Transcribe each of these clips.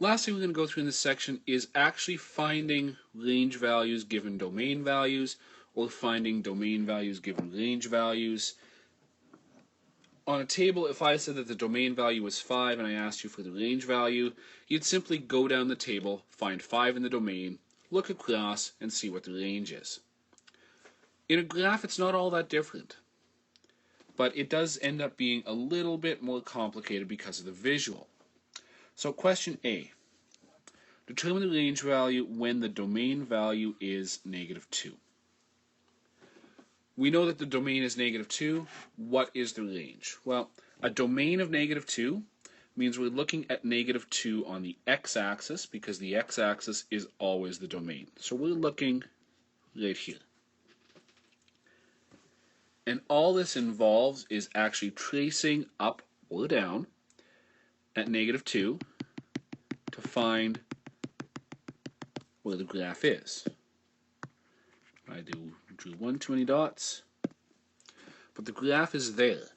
Last thing we're going to go through in this section is actually finding range values given domain values, or finding domain values given range values. On a table, if I said that the domain value was 5 and I asked you for the range value, you'd simply go down the table, find 5 in the domain, look across, and see what the range is. In a graph, it's not all that different, but it does end up being a little bit more complicated because of the visual. So question A, determine the range value when the domain value is -2. We know that the domain is -2. What is the range? Well, a domain of -2 means we're looking at -2 on the x-axis, because the x-axis is always the domain. So we're looking right here. And all this involves is actually tracing up or down at -2 to find where the graph is. I drew one too many dots, but the graph is there.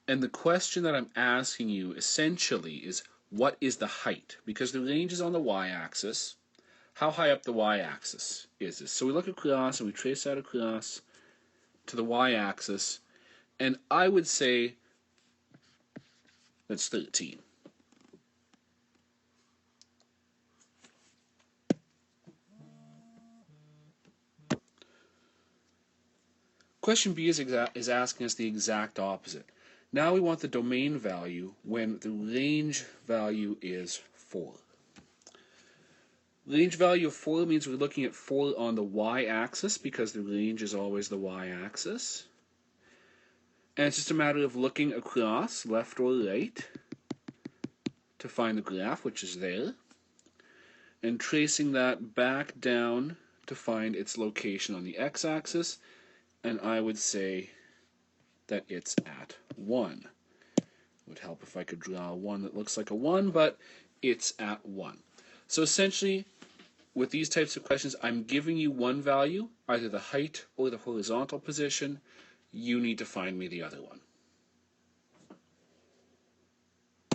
And the question that I'm asking you essentially is, what is the height? Because the range is on the y-axis. How high up the y-axis is this? So we look across and we trace that across to the y-axis, and I would say that's 13. Question B is asking us the exact opposite. Now we want the domain value when the range value is 4. Range value of 4 means we're looking at 4 on the y-axis, because the range is always the y-axis. And it's just a matter of looking across, left or right, to find the graph, which is there, and tracing that back down to find its location on the x-axis. And I would say that it's at 1. It would help if I could draw one that looks like a 1, but it's at 1. So essentially, with these types of questions, I'm giving you one value, either the height or the horizontal position. You need to find me the other one.